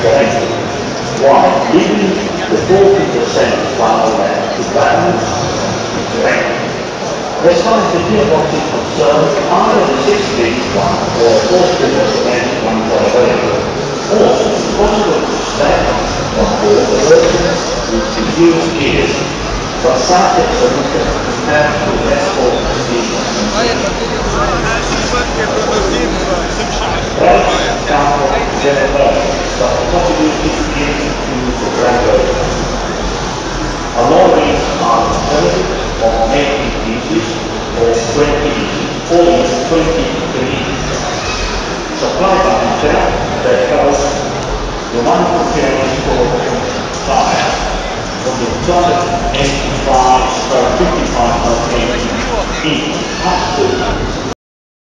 Why? Leaving the 40% final left to balance strength. As far as the gearbox is concerned, either the 6-speed one or a 4-speed automatic ones are available. Also, it's possible to stack on board the version with reduced gears, but such a solution compared to less forward speed. Brakes come from General, but the possibility to give to the brand version. Alloy wheels are alternative of 18 inches or 20 inches, or even 23 inches. Supplied by Intel, that covers the 148 tire from the 285 55 inch up to